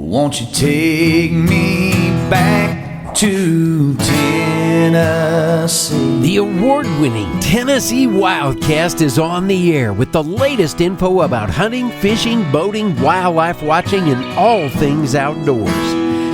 Won't you take me back to Tennessee? The award-winning Tennessee Wildcast is on the air with the latest info about hunting, fishing, boating, wildlife watching, and all things outdoors.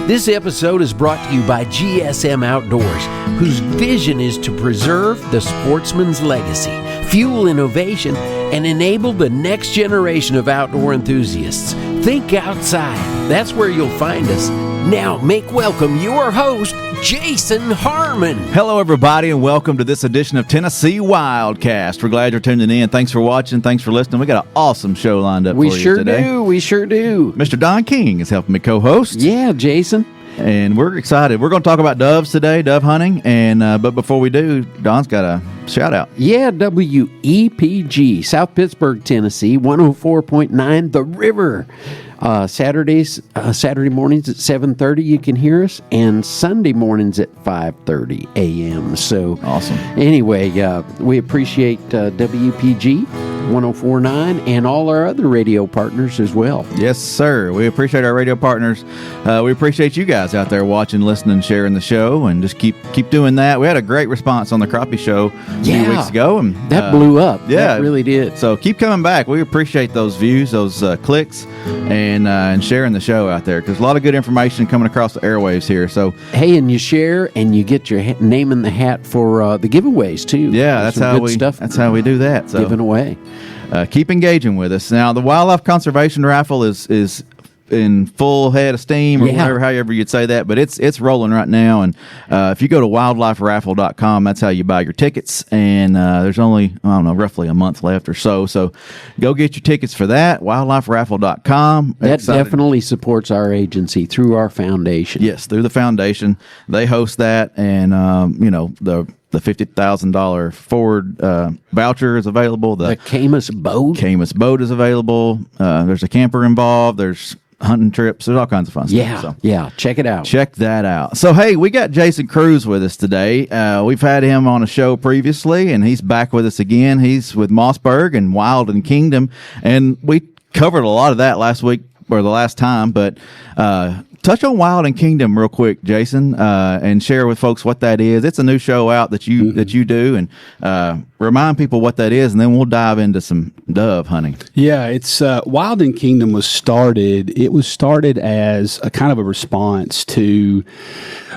This episode is brought to you by GSM Outdoors, whose vision is to preserve the sportsman's legacy, fuel innovation, and enable the next generation of outdoor enthusiasts. Think outside. That's where you'll find us. Now, make welcome your host, Jason Harmon. Hello, everybody, and welcome to this edition of Tennessee Wildcast. We're glad you're tuning in. Thanks for watching. Thanks for listening. We got an awesome show lined up for you today. We sure do. Mr. Don King is helping me co-host. Yeah, Jason. And we're excited. We're going to talk about doves today, dove hunting. And but before we do, Don's got a shout out. Yeah, WEPG, South Pittsburgh, Tennessee, 104.9 The River. Saturday mornings at 7:30 you can hear us, and Sunday mornings at 5:30 a.m. So awesome. Anyway, we appreciate WPG 104.9 and all our other radio partners as well. Yes, sir. We appreciate our radio partners. We appreciate you guys out there watching, listening, sharing the show, and just keep doing that. We had a great response on the Crappie Show a few weeks ago, and that blew up. Yeah, that really did. So keep coming back. We appreciate those views, those clicks, and sharing the show out there, because a lot of good information coming across the airwaves here. So hey, and you share, and you get your name in the hat for the giveaways too. Yeah, that's how we do that. So giving away. Keep engaging with us. Now, the Wildlife Conservation Raffle is in full head of steam, or whatever, however you'd say that, but it's rolling right now. And if you go to wildliferaffle.com, that's how you buy your tickets. And there's only, I don't know, roughly a month left or so. So go get your tickets for that, wildliferaffle.com. That definitely supports our agency through our foundation. Yes, through the foundation. They host that, and the $50,000 Ford voucher is available. The Camus boat. Camus boat is available. There's a camper involved. There's hunting trips. There's all kinds of fun stuff. Yeah. Check it out. Check that out. So, hey, we got Jason Cruz with us today. We've had him on a show previously, and he's back with us again. He's with Mossberg and Wild and Kingdom, and we covered a lot of that last week, or the last time, but touch on Wild and Kingdom real quick, Jason, and share with folks what that is. It's a new show out that you do, and remind people what that is, and then we'll dive into some dove hunting. Yeah, it's Wild and Kingdom was started. It was started as a kind of a response to,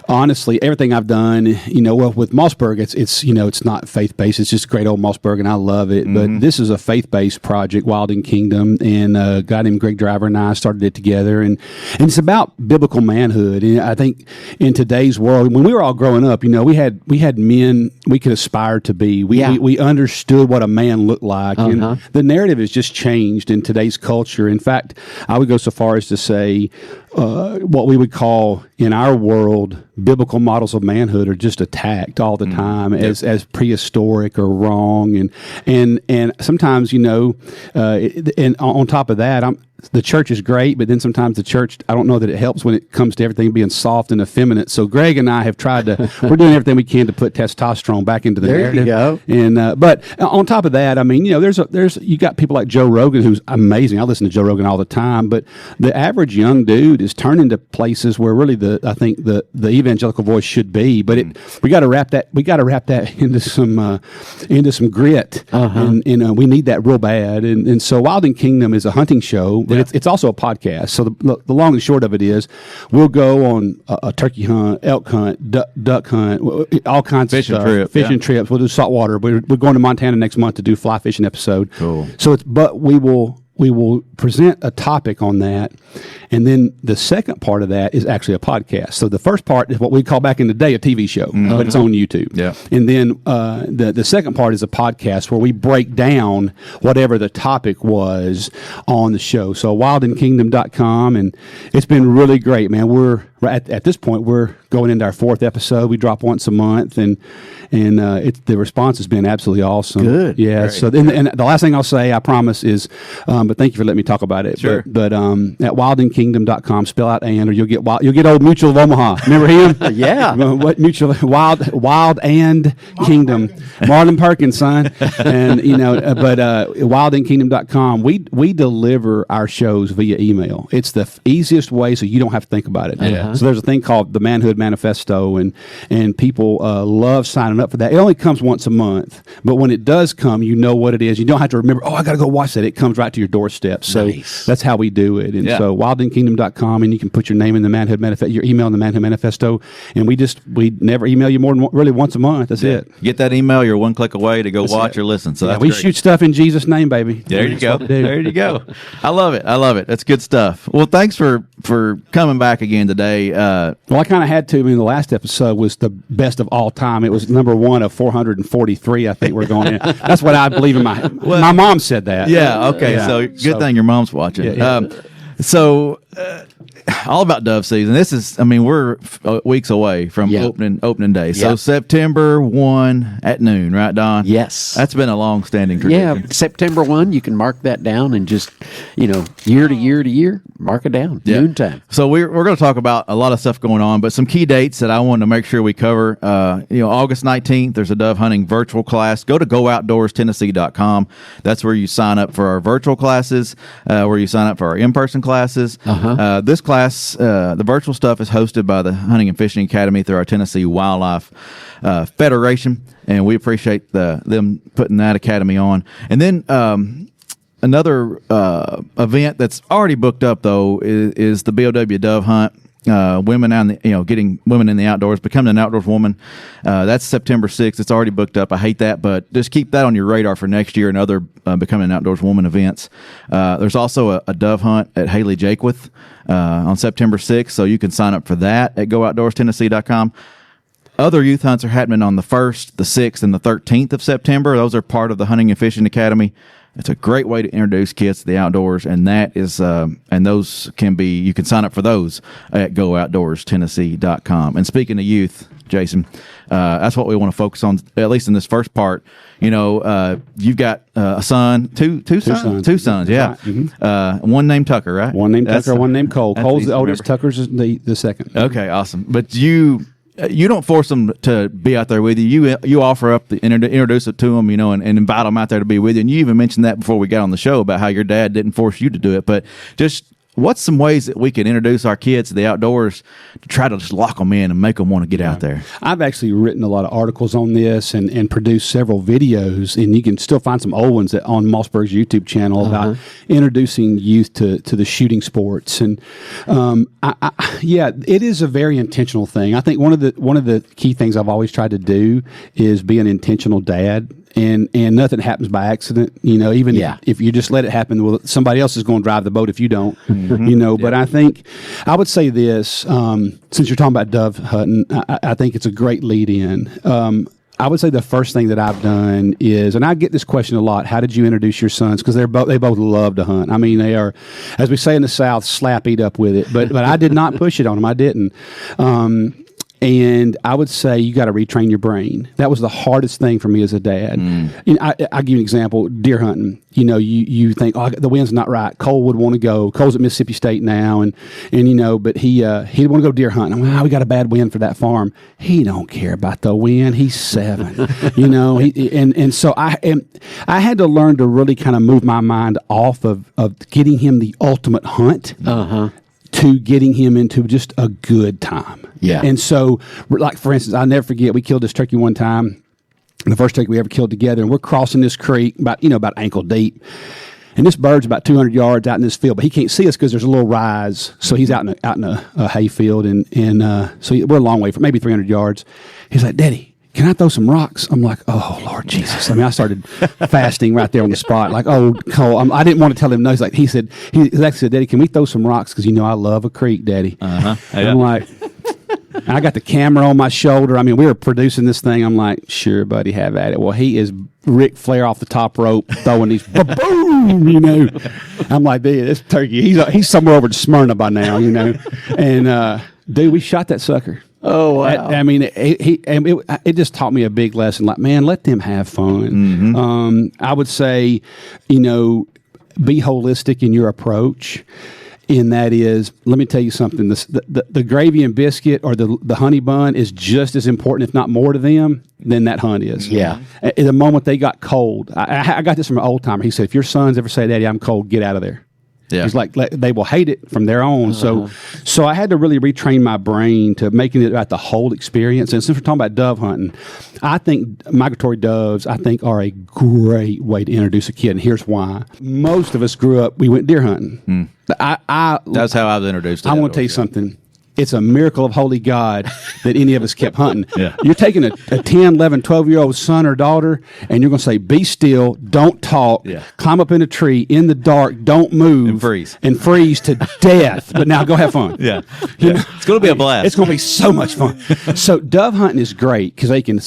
honestly, everything I've done. Well, with Mossberg, it's not faith based. It's just great old Mossberg, and I love it. Mm-hmm. But this is a faith based project, Wild and Kingdom, and a guy named Greg Driver and I started it together, and it's about biblical manhood. And I think in today's world, when we were all growing up, we had men we could aspire to be. We understood what a man looked like, and the narrative has just changed in today's culture. In fact, I would go so far as to say what we would call in our world biblical models of manhood are just attacked all the time as prehistoric or wrong, and sometimes and on top of that, the church is great, but then sometimes the church, I don't know that it helps when it comes to everything being soft and effeminate. So Greg and I have tried to, we're doing everything we can to put testosterone back into the narrative. There you go. And but on top of that, there's you got people like Joe Rogan, who's amazing. I listen to Joe Rogan all the time, but the average young dude is turning to places where really I think the evangelical voice should be. But we got to wrap that into some grit, and we need that real bad. And so Wild and Kingdom is a hunting show. But it's also a podcast. So the long and short of it is, we'll go on a turkey hunt, elk hunt, duck hunt, all kinds of stuff. Fishing trips. We'll do saltwater. We're going to Montana next month to do fly fishing episode. Cool. So we will present a topic on that, and then the second part of that is actually a podcast. So the first part is what we call back in the day a TV show, but it's on YouTube. Yeah. And then the second part is a podcast where we break down whatever the topic was on the show. So wildandkingdom.com, and it's been really great, man. right at this point, we're going into our 4th episode. We drop once a month, and the response has been absolutely awesome. Good. Yeah. Great. So then, and the last thing I'll say, I promise, is, but thank you for letting me talk about it. Sure. But at wildandkingdom.com, spell out and, or you'll get Old Mutual of Omaha. Remember him? Yeah. What Mutual? Wild and Kingdom. Marlon Perkins, son. And but wildandkingdom.com, we deliver our shows via email. It's the easiest way, so you don't have to think about it. Yeah. So there's a thing called the Manhood Manifesto, and people love signing up for that. It only comes once a month, but when it does come, you know what it is. You don't have to remember, I got to go watch that. It comes right to your doorstep. So that's how we do it. And Yeah. so wildandkingdom.com, and you can put your name in the Manhood Manifesto, your email in the Manhood Manifesto, and we never email you more than really once a month. That's it. Get that email. You're one click away to go watch or listen. So that's we great. shoot stuff in Jesus' name, baby. There you That's go. what we do. There you go. I love it. That's good stuff. Well, thanks for coming back again today. Well, I kind of had to. I mean, the last episode was the best of all time. It was number 1 of 443. I think we're going in. That's what I believe in my mom said that. Yeah. Okay. Yeah. So good thing your mom's watching. Yeah. All about dove season. This is, we're weeks away from Yeah. opening day. So Yeah. September 1 at noon, right, Don? Yes. That's been a long-standing tradition. Yeah, September 1, you can mark that down and just, year to year to year, mark it down. Yeah. Noontime. So we're going to talk about a lot of stuff going on, but some key dates that I wanted to make sure we cover. August 19th, there's a dove hunting virtual class. Go to GoOutdoorsTennessee.com. That's where you sign up for our virtual classes, where you sign up for our in-person classes. This class, the virtual stuff, is hosted by the Hunting and Fishing Academy through our Tennessee Wildlife Federation, and we appreciate them putting that academy on. And then another event that's already booked up, though, is the BOW Dove Hunt. Women getting women in the outdoors, becoming an outdoors woman. That's September 6th. It's already booked up. I hate that, but just keep that on your radar for next year and other becoming an outdoors woman events. There's also a dove hunt at Haley Jaquith on September 6th, so you can sign up for that at GoOutdoorsTennessee.com. Other youth hunts are happening on the 1st, the 6th, and the 13th of September. Those are part of the Hunting and Fishing Academy. It's a great way to introduce kids to the outdoors, and that is, and those you can sign up for those at GoOutdoorsTennessee.com. And speaking of youth, Jason, that's what we want to focus on, at least in this first part. You've got a son, two sons, yeah. Right. Mm-hmm. One named Tucker, right? One named Tucker, one named Cole. that's Cole's easy the to oldest. remember. Tucker's the second. Okay, awesome. But you don't force them to be out there with you. You offer up introduce it to them, and invite them out there to be with you. And you even mentioned that before we got on the show about how your dad didn't force you to do it. But just what's some ways that we can introduce our kids to the outdoors to try to just lock them in and make them want to get out there? I've actually written a lot of articles on this and produced several videos, and you can still find some old ones on Mossberg's YouTube channel about introducing youth to the shooting sports. And it is a very intentional thing. I think one of the key things I've always tried to do is be an intentional dad. And nothing happens by accident, even if you just let it happen, well, somebody else is going to drive the boat if you don't, But I think I would say this, since you're talking about dove hunting, I think it's a great lead in. I would say the first thing that I've done is, and I get this question a lot, how did you introduce your sons? Because they both love to hunt. I mean, they are, as we say in the South, slap eat up with it. But I did not push it on them. I didn't. And I would say you got to retrain your brain. That was the hardest thing for me as a dad. I'll give you an example. Deer hunting. You think, the wind's not right. Cole would want to go. Cole's at Mississippi State now, and but he'd want to go deer hunting. We got a bad wind for that farm. He don't care about the wind. He's 7. And so I had to learn to really kind of move my mind off of getting him the ultimate hunt. To getting him into just a good time. Yeah. And so, like, for instance, I'll never forget, we killed this turkey one time, the first turkey we ever killed together, and we're crossing this creek about ankle deep. And this bird's about 200 yards out in this field, but he can't see us because there's a little rise. So he's out in a hay field, and so we're a long way, from maybe 300 yards. He's like, Daddy, can I throw some rocks? I'm like, oh, Lord Jesus. I started fasting right there on the spot. Like, oh, Cole, I didn't want to tell him no. He actually said, Daddy, can we throw some rocks? Because I love a creek, Daddy. Yeah. I'm like, I got the camera on my shoulder. We were producing this thing. I'm like, sure, buddy, have at it. Well, he is Ric Flair off the top rope throwing these boom, I'm like, dude, this turkey, he's somewhere over to Smyrna by now, And Dude, we shot that sucker. Oh, wow. I mean, it just taught me a big lesson. Like, man, let them have fun. I would say, be holistic in your approach. And that is, let me tell you something. The gravy and biscuit or the honey bun is just as important, if not more, to them than that hunt is. Yeah. At the moment they got cold, I got this from an old timer. He said, if your sons ever say, Daddy, I'm cold, get out of there. Yeah. He's like, they will hate it from their own. So I had to really retrain my brain to making it about the whole experience. And since we're talking about dove hunting, I think migratory doves, are a great way to introduce a kid. And here's why. Most of us grew up, we went deer hunting. That's how I was introduced to I want to tell you something. It's a miracle of holy God that any of us kept hunting. Yeah. You're taking a 10, 11, 12-year-old son or daughter, and you're going to say, be still, don't talk, climb up in a tree in the dark, don't move. And freeze to death. But now go have fun. Yeah. It's going to be a blast. It's going to be so much fun. So dove hunting is great because they can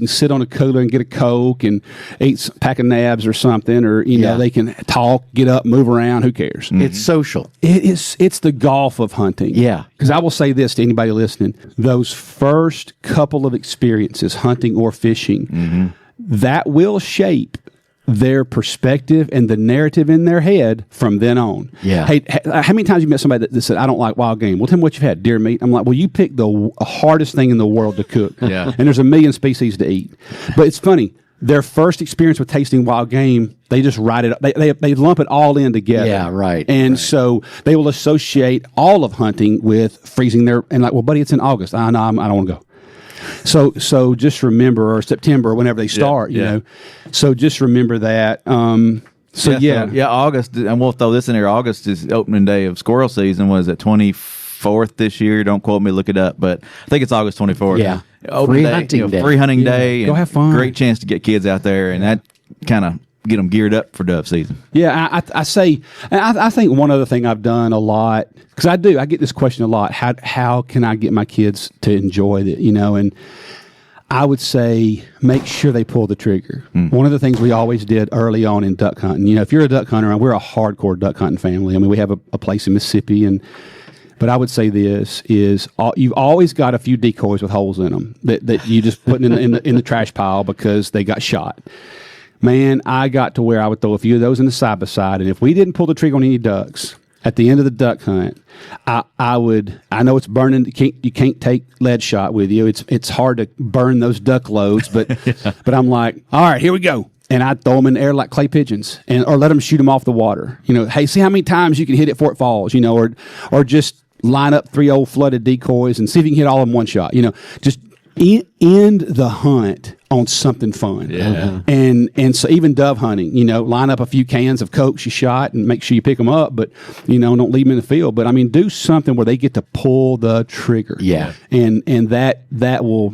sit on a cooler and get a Coke and eat a pack of nabs or something, or they can talk, get up, move around. Who cares? It's social. It's the golf of hunting. Yeah. Because I will say this to anybody listening: those first couple of experiences, hunting or fishing, that will shape their perspective and the narrative in their head from then on. Yeah. Hey, how many times you met somebody that said, I don't like wild game? Well, tell me what you've had. Deer meat. I'm like, well, you picked the hardest thing in the world to cook. Yeah. And there's a million species to eat. But it's funny. Their first experience with tasting wild game, they just write it. They lump it all in together. Yeah, right. And so they will associate all of hunting with freezing and like, well, buddy, it's in August. I know, I don't want to go. So just remember, or September, whenever they start, you know. So just remember that. August, and we'll throw this in here. August is opening day of squirrel season. Was it 24th this year? Don't quote me, look it up, but I think it's August 24th. Yeah. Free hunting day. Free hunting day. Go have fun. Great chance to get kids out there, and that kind of get them geared up for dove season. Yeah, I say, and I think one other thing I've done a lot, because I get this question a lot, how can I get my kids to enjoy it, and I would say make sure they pull the trigger. One of the things we always did early on in duck hunting, if you're a duck hunter, and we're a hardcore duck hunting family. I mean, we have a place in Mississippi, but I would say this is you've always got a few decoys with holes in them that you just put in the trash pile because they got shot. Man, I got to where I would throw a few of those in the side by side, and if we didn't pull the trigger on any ducks at the end of the duck hunt, I know it's burning. You can't take lead shot with you. It's hard to burn those duck loads, but but I'm like, all right, here we go. And I'd throw them in the air like clay pigeons, or let them shoot them off the water. Hey, see how many times you can hit it before it falls. Or just line up 3 old flooded decoys and see if you can hit all of them one shot. Just end the hunt on something fun. Yeah. And so even dove hunting, line up a few cans of Cokes you shot and make sure you pick them up, but don't leave them in the field. But I mean, do something where they get to pull the trigger. Yeah. And that'll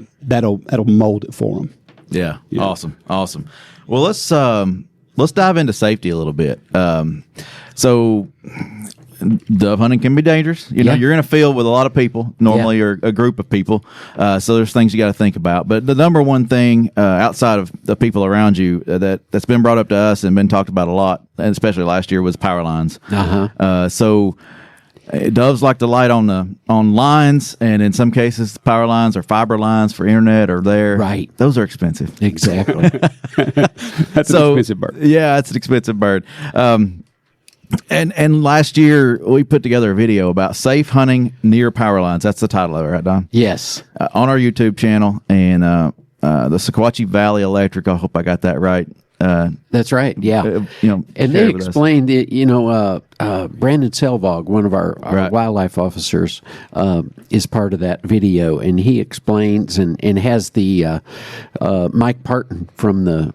mold it for them. Yeah. Awesome. Well, let's dive into safety a little bit. So dove hunting can be dangerous. You're in a field with a lot of people normally, or a group of people. So there's things you got to think about. But the number one thing outside of the people around you that's been brought up to us and been talked about a lot, and especially last year, was power lines. So doves like to light on lines, and in some cases, power lines or fiber lines for internet are there. Right. Those are expensive. Exactly. That's an expensive bird. Yeah, it's an expensive bird. And last year we put together a video about safe hunting near power lines. That's the title of it, right, Don? Yes. On our YouTube channel, and the Sequatchie Valley Electric. I hope I got that right. That's right. Yeah. And they explained that, Brandon Selvog, one of our wildlife officers, is part of that video, and he explains and has the Mike Parton from the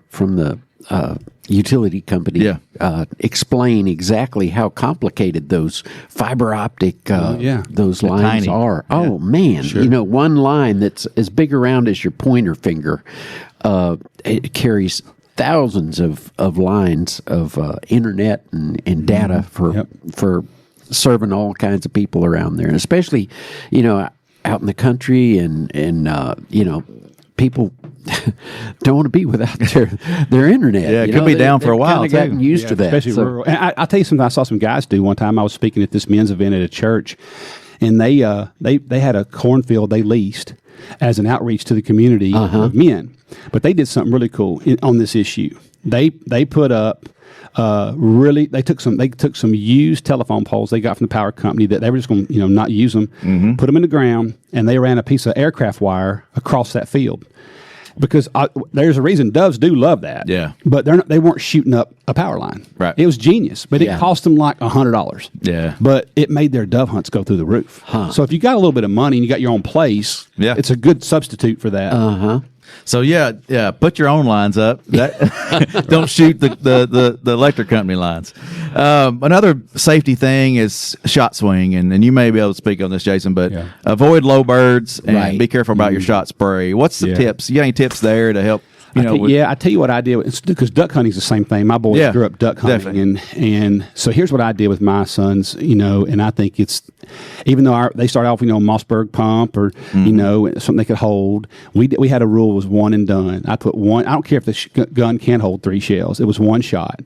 utility company explain exactly how complicated those fiber optic those lines are. Oh man, sure. One line that's as big around as your pointer finger, it carries thousands of lines of internet and data for serving all kinds of people around there, and especially out in the country and people don't want to be without their internet. Yeah, it could be down for a while. They've gotten used to that, especially rural. And I'll tell you something. I saw some guys do one time. I was speaking at this men's event at a church, and they had a cornfield they leased as an outreach to the community of men. But they did something really cool on this issue. They put up they took some used telephone poles they got from the power company that they were just going to not use them, put them in the ground, and they ran a piece of aircraft wire across that field. Because there's a reason doves do love that. Yeah. But they weren't shooting up a power line. Right. It was genius, but it cost them like $100. Yeah. But it made their dove hunts go through the roof. So if you got a little bit of money and you got your own place, it's a good substitute for that. So put your own lines up. Don't shoot the electric company lines. Another safety thing is shot swing, and you may be able to speak on this, Jason. But avoid low birds and be careful about your shot spray. What's the tips? You got any tips there to help? I tell you what I did, because duck hunting is the same thing. My boys grew up duck hunting, and so here's what I did with my sons. And I think it's, even though they start off, Mossberg pump or something they could hold. We had a rule, was one and done. I put one. I don't care if the gun can't hold 3 shells. It was one shot,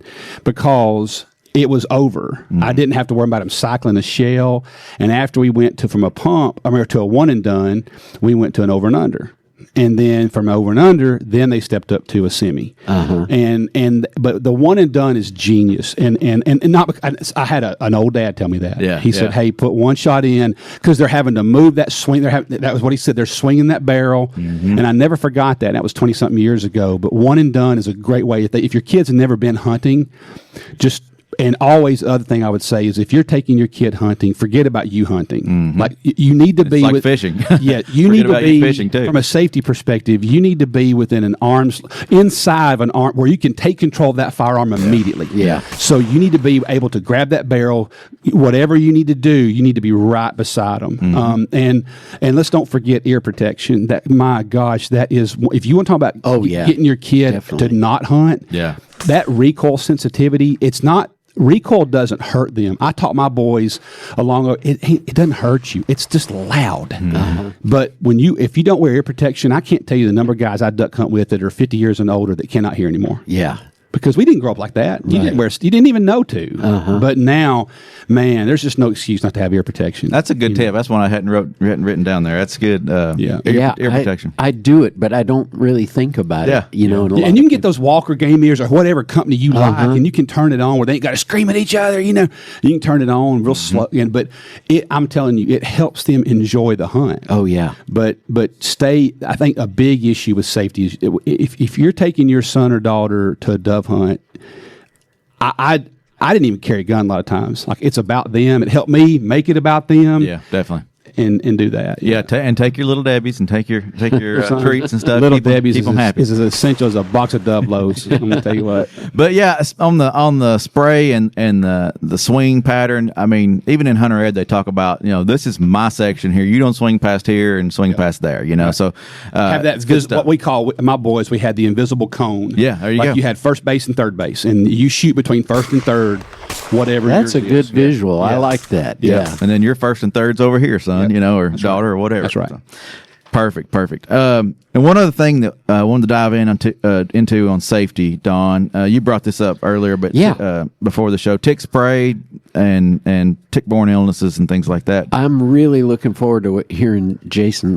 because it was over. I didn't have to worry about them cycling a shell. And after we went to a one and done, we went to an over and under. And then from over and under, then they stepped up to a semi. But the one and done is genius. And not, I had an old dad tell me that. He said, "Hey, put one shot in," because they're having to move that swing. That was what he said. They're swinging that barrel, and I never forgot that. That was 20-something years ago. But one and done is a great way. If your kids have never been hunting, and always, the other thing I would say is, if you're taking your kid hunting, forget about you hunting. Like, you need to be like fishing. You need to be fishing too. From a safety perspective. You need to be within inside of an arm where you can take control of that firearm immediately. So you need to be able to grab that barrel. Whatever you need to do, you need to be right beside them. And let's don't forget ear protection. That, my gosh, that is, if you want to talk about getting your kid to not hunt. That recoil sensitivity, recoil doesn't hurt them. I taught my boys it doesn't hurt you. It's just loud. But if you don't wear ear protection, I can't tell you the number of guys I duck hunt with that are 50 years and older that cannot hear anymore. Because we didn't grow up like that. You didn't even know to. But now, man, there's just no excuse not to have ear protection. That's a good tip. That's one I hadn't written down there. That's good. Ear protection. I do it, but I don't really think about it. And you can get those Walker game ears or whatever company you like, and you can turn it on where they ain't got to scream at each other. You can turn it on real slow. But I'm telling you, it helps them enjoy the hunt. But I think a big issue with safety is, if you're taking your son or daughter to a dove hunt, I didn't even carry a gun a lot of times. Like, it's about them. It helped me make it about them. Yeah, definitely. And do that. And take your little Debbies and take your treats and stuff. Little Debbies keep them happy. Is as essential as a box of Dove loads. I'm gonna tell you what. But on the spray and the swing pattern. I mean, even in Hunter Ed, they talk about, this is my section here. You don't swing past here and swing past there. So have that good stuff. What we call, my boys, we had the invisible cone. Yeah, there you go. You had first base and third base, and you shoot between first and third. Whatever. That's a good visual. I like that. Yeah. And then your first and third's over here, son. Or that's daughter, or whatever. That's right. So, perfect. And one other thing that I wanted to dive into on safety, Don. You brought this up earlier, but before the show, tick spray and tick-borne illnesses and things like that. I'm really looking forward to hearing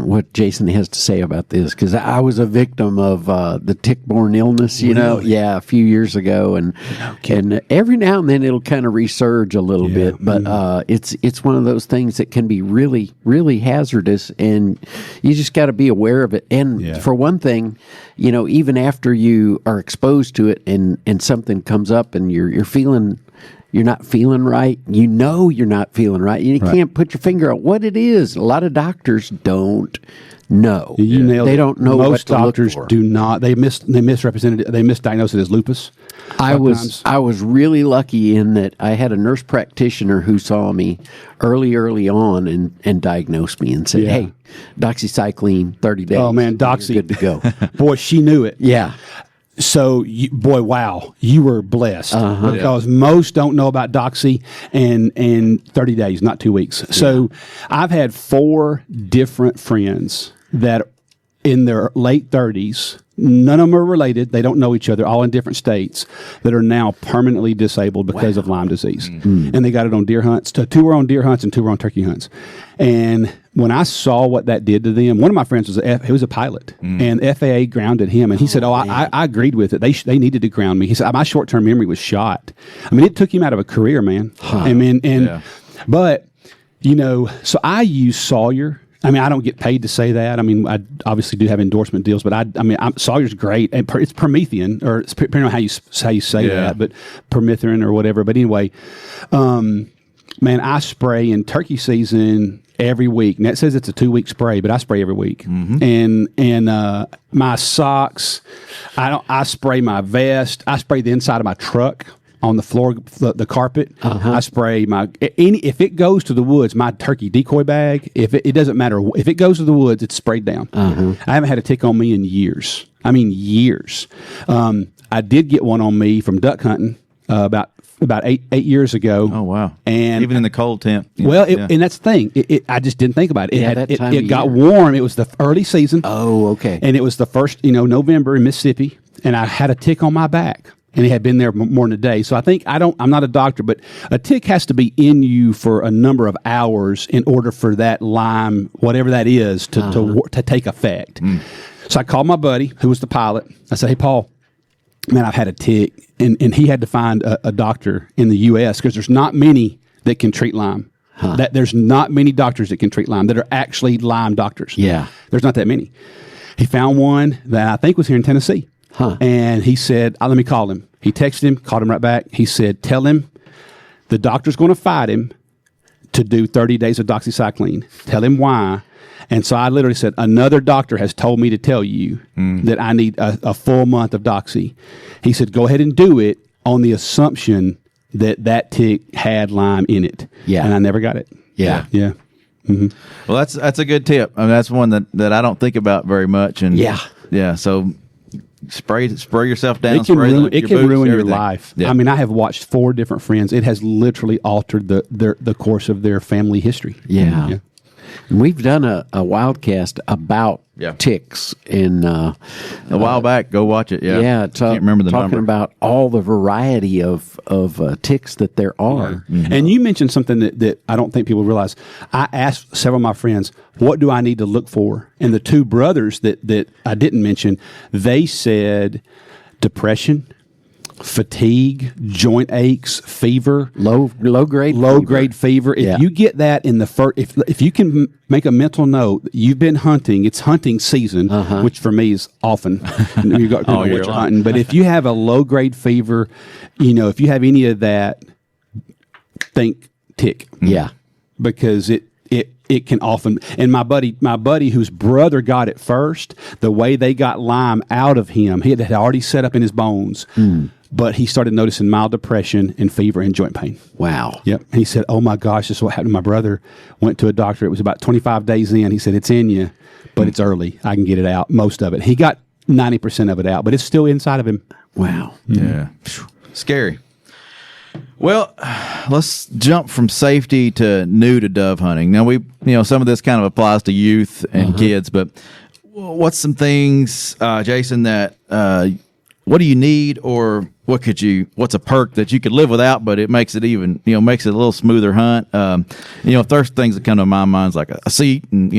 what Jason has to say about this, because I was a victim of the tick-borne illness. A few years ago, and every now and then it'll kind of resurge a little bit, but it's one of those things that can be really, really hazardous, and you just got to be aware of it. And for one thing, even after you are exposed to it and something comes up and you're not feeling right, you're not feeling right. You can't put your finger on what it is. A lot of doctors don't know. They don't know. Most what to doctors look for. do not. They misrepresented it. They misdiagnosed it as lupus. I was really lucky in that I had a nurse practitioner who saw me early on and diagnosed me and said, "Hey, doxycycline, 30 days. Oh man, doxy, good to go." Boy, she knew it. Yeah. So, wow, you were blessed, because most don't know about doxy and 30 days, not 2 weeks. Yeah. So I've had 4 different friends that in their late 30s None of them are related. They don't know each other, all in different states, that are now permanently disabled because of Lyme disease. And they got it on deer hunts. 2 were on deer hunts and 2 were on turkey hunts. And when I saw what that did to them, one of my friends he was a pilot, and FAA grounded him. And he said, I agreed with it. They needed to ground me. He said, my short-term memory was shot. I mean, it took him out of a career, man. But, so I use Sawyer. I mean, I don't get paid to say that. I mean, I obviously do have endorsement deals, but Sawyer's great. And it's Promethean, or it's depending on how you say that, but Permethrin or whatever. But anyway, man, I spray in turkey season every week. And that says it's a 2-week spray, but I spray every week. And my socks, I spray my vest. I spray the inside of my truck. On the floor, the carpet, I spray if it goes to the woods, my turkey decoy bag, it doesn't matter. If it goes to the woods, it's sprayed down. I haven't had a tick on me in years. I mean, years. I did get one on me from duck hunting about 8 years ago. Oh, wow. And even in the cold temp. And that's the thing. I just didn't think about it. It got warm. It was the early season. Oh, okay. And it was the first, November in Mississippi, and I had a tick on my back. And it had been there more than a day. So I think I'm not a doctor, but a tick has to be in you for a number of hours in order for that Lyme, whatever that is, to take effect. So I called my buddy, who was the pilot. I said, hey, Paul, man, I've had a tick. And he had to find a doctor in the U.S. because there's not many that can treat Lyme. That there's not many doctors that can treat Lyme that are actually Lyme doctors. Yeah. There's not that many. He found one that I think was here in Tennessee. And he said, let me call him. He texted him, called him right back. He said, tell him the doctor's going to fight him to do 30 days of doxycycline. Tell him why. And so I literally said, another doctor has told me to tell you that I need a full month of doxy. He said, go ahead and do it on the assumption that tick had Lyme in it. Yeah. And I never got it. Yeah. Yeah. Well, that's a good tip. I mean, that's one that I don't think about very much. And yeah. So spray yourself down. It can ruin your life. Yeah. I mean, I have watched 4 different friends. It has literally altered the course of their family history. Yeah. We've done a wildcast about ticks in a while back. Go watch it. Yeah, yeah. Can't remember the talking number. About all the variety of ticks that there are. And you mentioned something that I don't think people realize. I asked several of my friends, "What do I need to look for?" And the 2 brothers that I didn't mention, they said depression, fatigue, joint aches, fever, low grade fever. If you get that in the first, if you can make a mental note, you've been hunting. It's hunting season, which for me is often you got what you're hunting. But if you have a low grade fever, if you have any of that, think tick. Yeah, because it can often, and my buddy whose brother got it first, the way they got Lyme out of him, he had already set up in his bones. But he started noticing mild depression and fever and joint pain. Wow. Yep. And he said, oh my gosh, this is what happened to my brother. Went to a doctor. It was about 25 days in. He said, it's in you, but it's early. I can get it out, most of it. He got 90% of it out, but it's still inside of him. Wow. Yeah. Scary. Well, let's jump from safety to new to dove hunting. Now, some of this kind of applies to youth and kids, but what's some things, Jason, that what do you need, or what's a perk that you could live without, but it makes it even, makes it a little smoother hunt? If there's things that come to my mind, like a seat and,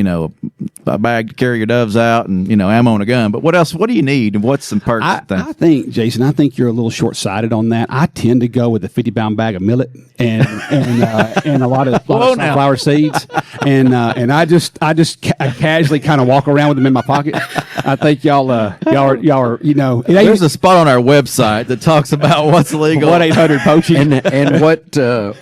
a bag to carry your doves out and, ammo and a gun. But what else? What do you need? And what's some perks? I think, Jason, you're a little short-sighted on that. I tend to go with a 50-pound bag of millet and a lot of sunflower seeds. And I casually kind of walk around with them in my pocket. I think y'all are, there's a spot on our website that talks about what's legal. 1-800 poaching and what the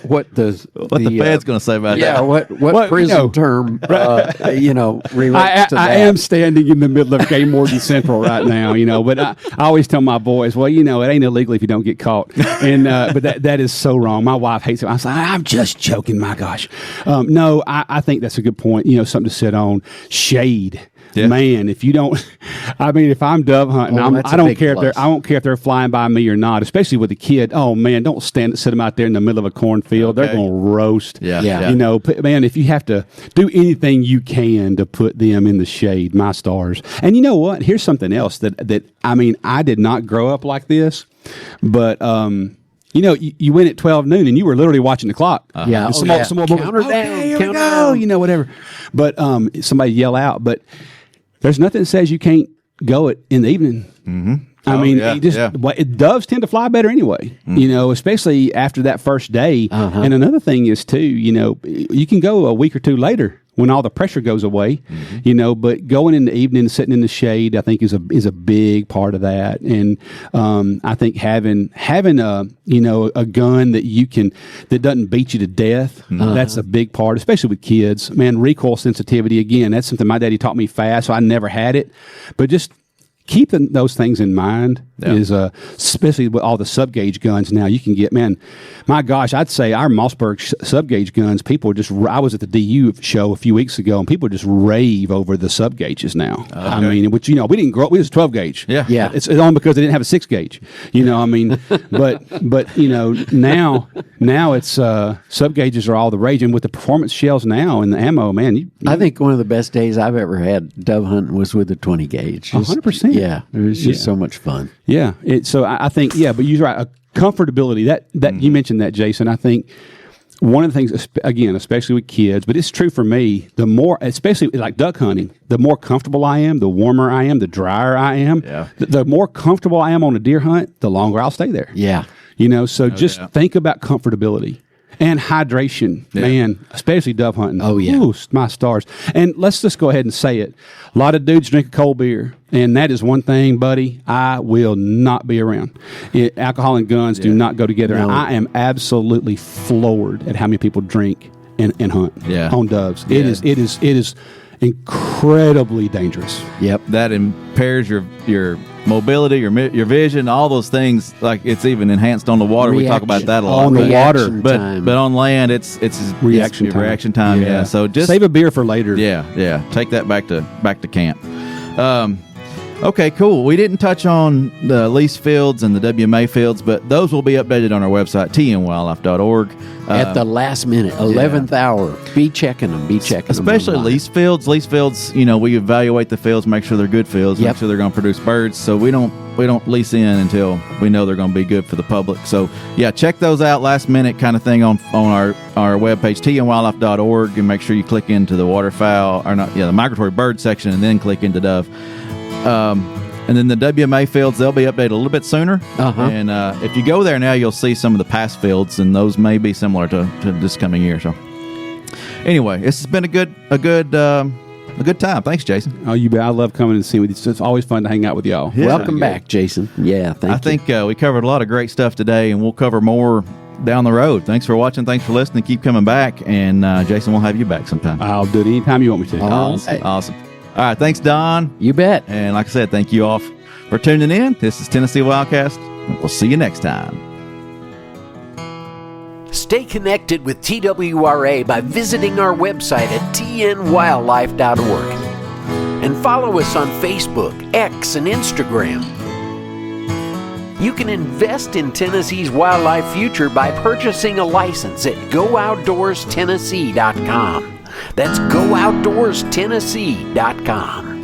Fed's going to say about that. Yeah, what prison term relates to that. I am standing in the middle of Game Warden Central right now, but I always tell my boys, well, it ain't illegal if you don't get caught. And but that is so wrong. My wife hates it. I was like, I'm just joking, my gosh. No, I think that's a good point. Something to sit on. Shade. Yeah. Man, if you don't, if I'm dove hunting, I don't care if they're flying by me or not, especially with a kid. Oh man, don't sit them out there in the middle of a cornfield. Okay. They're going to roast. Yeah. You know, man, if you have to do anything you can to put them in the shade, my stars. And you know what? Here's something else that I mean, I did not grow up like this, but you know, you went at 12 noon and you were literally watching the clock. Yeah. And some more Count her down. okay, here we Count go. her down. You know, whatever. But somebody yell out. But there's nothing that says you can't go it in the evening. Mm-hmm. I mean, doves tend to fly better anyway, you know, especially after that first day. And another thing is, too, you know, you can go a week or two later when all the pressure goes away, you know, but going in the evening, sitting in the shade, I think is a big part of that. And I think having a, you know, a gun that doesn't beat you to death, that's a big part, especially with kids. Man, recoil sensitivity, again, that's something my daddy taught me fast, so I never had it. But just keeping those things in mind is, especially with all the sub-gauge guns now, you can get, man, my gosh, I'd say our Mossberg sub-gauge guns, people just, I was at the DU show a few weeks ago, and people just rave over the sub-gauges now. Okay. I mean, which, you know, we didn't grow up, we was 12-gauge. Yeah. It's only because they didn't have a 6-gauge, you know, I mean, but you know, now it's, sub-gauges are all the rage, and with the performance shells now and the ammo, man. I think one of the best days I've ever had dove hunting was with a 20-gauge. 100%. Yeah, it was just so much fun. Yeah, so I think, but you're right. Comfortability. That you mentioned that, Jason. I think one of the things, again, especially with kids, but it's true for me. The more, especially like duck hunting, the more comfortable I am, the warmer I am, the drier I am. Yeah. The more comfortable I am on a deer hunt, the longer I'll stay there. Yeah, you know. So just think about comfortability. And hydration, man, especially dove hunting. Oh, yeah. Ooh, my stars. And let's just go ahead and say it. A lot of dudes drink a cold beer, and that is one thing, buddy, I will not be around. Alcohol and guns do not go together. No. And I am absolutely floored at how many people drink and hunt on doves. Yeah. It is incredibly dangerous. Yep. That impairs your mobility, your vision, all those things. Like, it's even enhanced on the water. We talk about that a lot. On the water. But on land, it's reaction time. Yeah. So just save a beer for later. Yeah. Take that back to camp. Okay, cool. We didn't touch on the lease fields and the WMA fields, but those will be updated on our website, tnwildlife.org. At the last minute, 11th hour. Be checking them. Especially lease fields. Lease fields, you know, we evaluate the fields, make sure they're good fields, make sure they're going to produce birds. So we don't lease in until we know they're going to be good for the public. So, check those out, last minute kind of thing on our webpage, tnwildlife.org, and make sure you click into the waterfowl, the migratory bird section, and then click into dove. And then the WMA fields, they'll be updated a little bit sooner. And if you go there now, you'll see some of the past fields, and those may be similar to this coming year. So, anyway, this has been a good time. Thanks, Jason. Oh, you bet. I love coming and seeing with you. It's always fun to hang out with y'all. Yeah. Welcome back, Jason. Yeah, thank you. I think we covered a lot of great stuff today, and we'll cover more down the road. Thanks for watching. Thanks for listening. Keep coming back, and Jason, we'll have you back sometime. I'll do it anytime you want me to. Awesome. All right, thanks, Don. You bet. And like I said, thank you all for tuning in. This is Tennessee Wildcast. We'll see you next time. Stay connected with TWRA by visiting our website at tnwildlife.org. And follow us on Facebook, X, and Instagram. You can invest in Tennessee's wildlife future by purchasing a license at GoOutdoorsTennessee.com. That's GoOutdoorsTennessee.com.